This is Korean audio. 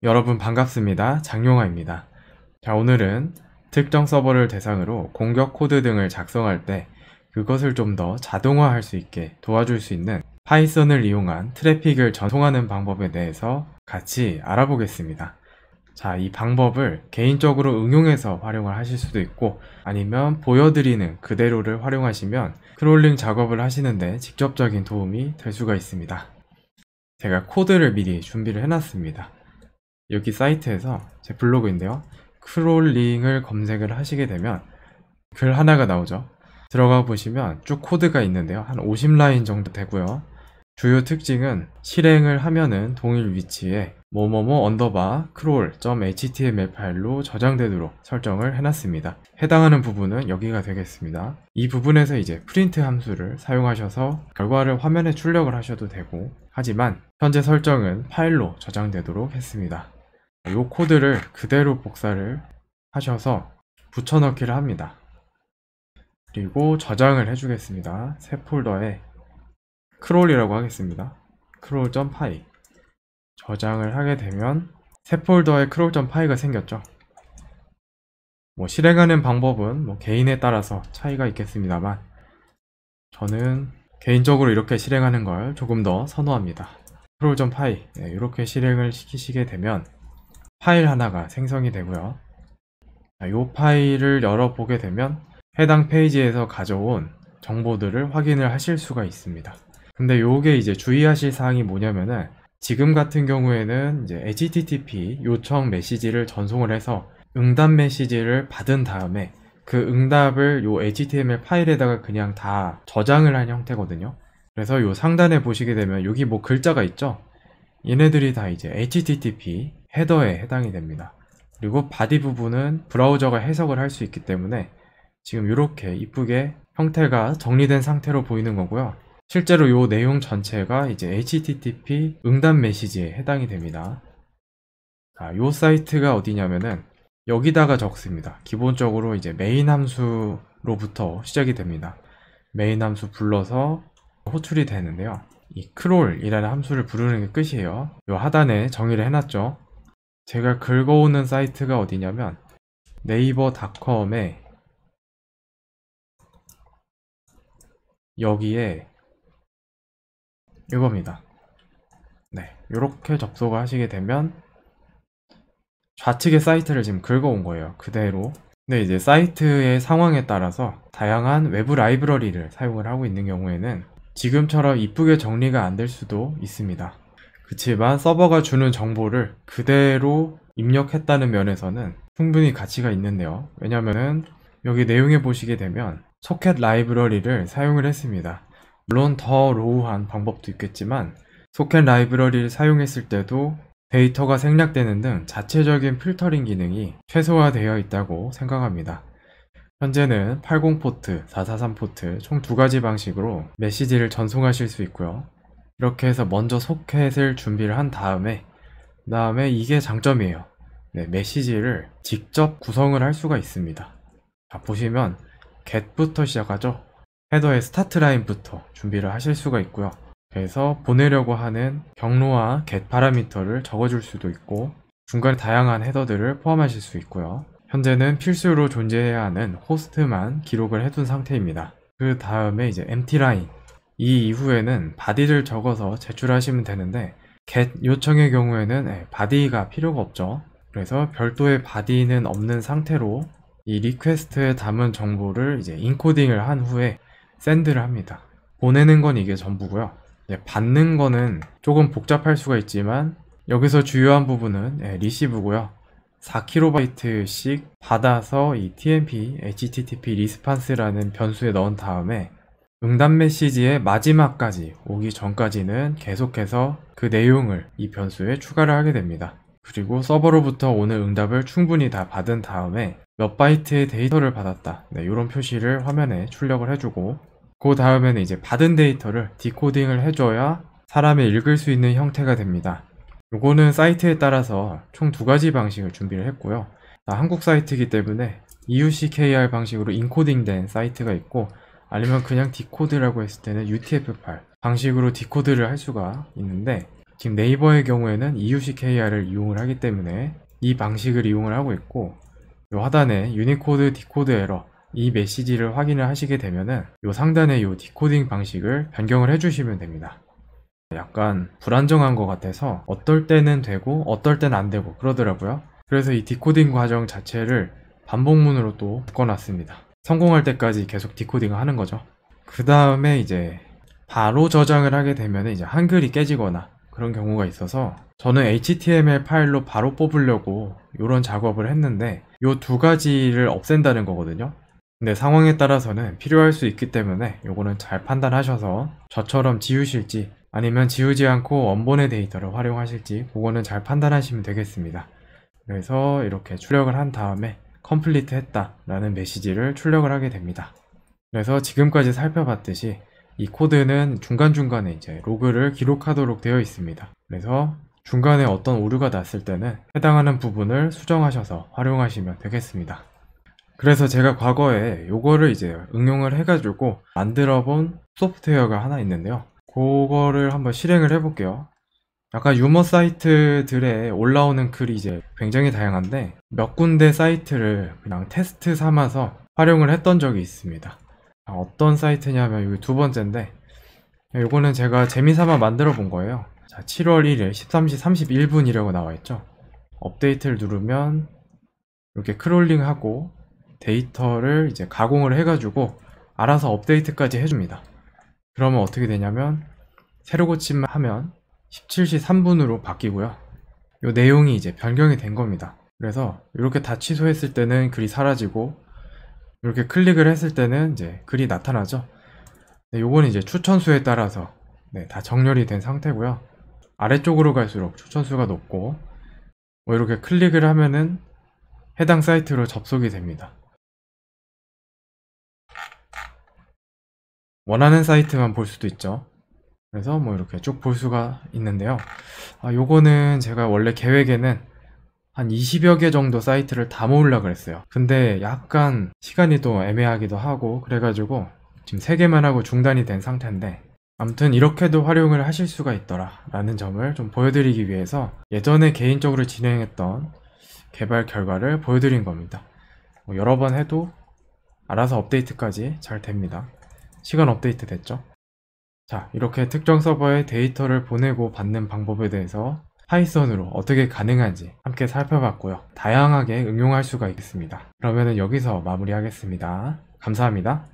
여러분 반갑습니다. 장용화입니다. 자, 오늘은 특정 서버를 대상으로 공격 코드 등을 작성할 때 그것을 좀 더 자동화할 수 있게 도와줄 수 있는 파이썬을 이용한 트래픽을 전송하는 방법에 대해서 같이 알아보겠습니다. 자, 이 방법을 개인적으로 응용해서 활용을 하실 수도 있고, 아니면 보여드리는 그대로를 활용하시면 크롤링 작업을 하시는데 직접적인 도움이 될 수가 있습니다. 제가 코드를 미리 준비를 해놨습니다. 여기 사이트에서 제 블로그인데요, 크롤링을 검색을 하시게 되면 글 하나가 나오죠. 들어가 보시면 쭉 코드가 있는데요, 한 50라인 정도 되고요. 주요 특징은 실행을 하면은 동일 위치에 뭐뭐뭐 언더바 crawl.html 파일로 저장되도록 설정을 해놨습니다. 해당하는 부분은 여기가 되겠습니다. 이 부분에서 이제 프린트 함수를 사용하셔서 결과를 화면에 출력을 하셔도 되고, 하지만 현재 설정은 파일로 저장되도록 했습니다. 이 코드를 그대로 복사를 하셔서 붙여넣기를 합니다. 그리고 저장을 해주겠습니다. 새 폴더에 크롤이라고 하겠습니다. crawl.py 저장을 하게 되면 새 폴더에 crawl.py가 생겼죠. 실행하는 방법은 개인에 따라서 차이가 있겠습니다만, 저는 개인적으로 이렇게 실행하는 걸 조금 더 선호합니다. crawl.py 이렇게 실행을 시키시게 되면 파일 하나가 생성이 되고요. 이 파일을 열어보게 되면 해당 페이지에서 가져온 정보들을 확인을 하실 수가 있습니다. 근데 요게 이제 주의하실 사항이 뭐냐면은, 지금 같은 경우에는 이제 HTTP 요청 메시지를 전송을 해서 응답 메시지를 받은 다음에 그 응답을 요 HTML 파일에다가 그냥 다 저장을 한 형태거든요. 그래서 요 상단에 보시게 되면 여기 글자가 있죠. 얘네들이 다 이제 HTTP 헤더에 해당이 됩니다. 그리고 바디 부분은 브라우저가 해석을 할 수 있기 때문에 지금 이렇게 이쁘게 형태가 정리된 상태로 보이는 거고요. 실제로 이 내용 전체가 이제 HTTP 응답 메시지에 해당이 됩니다. 이 사이트가 어디냐면은 여기다가 적습니다. 기본적으로 이제 메인 함수로부터 시작이 됩니다. 메인 함수 불러서 호출이 되는데요. 이 crawl이라는 함수를 부르는 게 끝이에요. 이 하단에 정의를 해놨죠. 제가 긁어오는 사이트가 어디냐면 네이버닷컴에 여기에 이겁니다. 네, 이렇게 접속을 하시게 되면 좌측의 사이트를 지금 긁어온 거예요. 그대로. 근데 이제 사이트의 상황에 따라서 다양한 외부 라이브러리를 사용을 하고 있는 경우에는 지금처럼 이쁘게 정리가 안 될 수도 있습니다. 그치만 서버가 주는 정보를 그대로 입력했다는 면에서는 충분히 가치가 있는데요. 왜냐면은 여기 내용에 보시게 되면 소켓 라이브러리를 사용을 했습니다. 물론 더 로우한 방법도 있겠지만 소켓 라이브러리를 사용했을 때도 데이터가 생략되는 등 자체적인 필터링 기능이 최소화되어 있다고 생각합니다. 현재는 80포트, 443포트 총 두 가지 방식으로 메시지를 전송하실 수 있고요. 이렇게 해서 먼저 소켓을 준비를 한 다음에 이게 장점이에요. 메시지를 직접 구성을 할 수가 있습니다. 자, 보시면 get부터 시작하죠. 헤더의 스타트 라인부터 준비를 하실 수가 있고요. 그래서 보내려고 하는 경로와 get 파라미터를 적어줄 수도 있고, 중간에 다양한 헤더들을 포함하실 수 있고요. 현재는 필수로 존재해야 하는 호스트만 기록을 해둔 상태입니다. 그 다음에 이제 empty line, 이 이후에는 바디를 적어서 제출하시면 되는데 get 요청의 경우에는 바디가 필요가 없죠. 그래서 별도의 바디는 없는 상태로 이 리퀘스트에 담은 정보를 이제 인코딩을 한 후에 샌드를 합니다. 보내는 건 이게 전부고요. 받는 거는 조금 복잡할 수가 있지만 여기서 주요한 부분은 리시브고요. 4KB 씩 받아서 이 TMP HTTP 리스판스라는 변수에 넣은 다음에 응답 메시지의 마지막까지 오기 전까지는 계속해서 그 내용을 이 변수에 추가를 하게 됩니다. 그리고 서버로부터 오는 응답을 충분히 다 받은 다음에 몇 바이트의 데이터를 받았다, 이런 표시를 화면에 출력을 해주고, 그 다음에는 이제 받은 데이터를 디코딩을 해줘야 사람이 읽을 수 있는 형태가 됩니다. 요거는 사이트에 따라서 총 두 가지 방식을 준비를 했고요. 한국 사이트이기 때문에 EUCKR 방식으로 인코딩된 사이트가 있고, 아니면 그냥 디코드라고 했을 때는 UTF-8 방식으로 디코드를 할 수가 있는데, 지금 네이버의 경우에는 EUC-KR을 이용을 하기 때문에 이 방식을 이용을 하고 있고, 요 하단에 유니코드 디코드 에러 이 메시지를 확인을 하시게 되면은 요 상단에 요 디코딩 방식을 변경을 해주시면 됩니다. 약간 불안정한 것 같아서 어떨 때는 되고 어떨 때는 안 되고 그러더라고요. 그래서 이 디코딩 과정 자체를 반복문으로 또 묶어놨습니다. 성공할 때까지 계속 디코딩을 하는 거죠. 그 다음에 이제 바로 저장을 하게 되면 이제 한글이 깨지거나 그런 경우가 있어서 저는 HTML 파일로 바로 뽑으려고 이런 작업을 했는데 요 두 가지를 없앤다는 거거든요. 근데 상황에 따라서는 필요할 수 있기 때문에 요거는 잘 판단하셔서 저처럼 지우실지 아니면 지우지 않고 원본의 데이터를 활용하실지 그거는 잘 판단하시면 되겠습니다. 그래서 이렇게 출력을 한 다음에 컴플리트 했다 라는 메시지를 출력을 하게 됩니다. 그래서 지금까지 살펴봤듯이 이 코드는 중간중간에 이제 로그를 기록하도록 되어 있습니다. 그래서 중간에 어떤 오류가 났을 때는 해당하는 부분을 수정하셔서 활용하시면 되겠습니다. 그래서 제가 과거에 요거를 이제 응용을 해가지고 만들어 본 소프트웨어가 하나 있는데요. 그거를 한번 실행을 해볼게요. 약간 유머 사이트들에 올라오는 글이 이제 굉장히 다양한데 몇 군데 사이트를 그냥 테스트 삼아서 활용을 했던 적이 있습니다. 어떤 사이트냐면 여기 두 번째인데 요거는 제가 재미삼아 만들어 본 거예요. 자, 7월 1일 13시 31분이라고 나와 있죠. 업데이트를 누르면 이렇게 크롤링하고 데이터를 이제 가공을 해가지고 알아서 업데이트까지 해줍니다. 그러면 어떻게 되냐면 새로 고침만 하면 17시 3분으로 바뀌고요. 이 내용이 이제 변경이 된 겁니다. 그래서 이렇게 다 취소했을 때는 글이 사라지고 이렇게 클릭을 했을 때는 이제 글이 나타나죠. 요거는 이제 추천수에 따라서 다 정렬이 된 상태고요. 아래쪽으로 갈수록 추천수가 높고 뭐 이렇게 클릭을 하면은 해당 사이트로 접속이 됩니다. 원하는 사이트만 볼 수도 있죠. 그래서 뭐 이렇게 쭉 볼 수가 있는데요. 요거는 제가 원래 계획에는 한 20여 개 정도 사이트를 다 모으려고 그랬어요. 근데 약간 시간이 또 애매하기도 하고 그래가지고 지금 3개만 하고 중단이 된 상태인데, 아무튼 이렇게도 활용을 하실 수가 있더라 라는 점을 좀 보여드리기 위해서 예전에 개인적으로 진행했던 개발 결과를 보여드린 겁니다. 뭐 여러 번 해도 알아서 업데이트까지 잘 됩니다. 시간 업데이트 됐죠? 자, 이렇게 특정 서버에 데이터를 보내고 받는 방법에 대해서 파이썬으로 어떻게 가능한지 함께 살펴봤고요. 다양하게 응용할 수가 있습니다. 그러면 여기서 마무리하겠습니다. 감사합니다.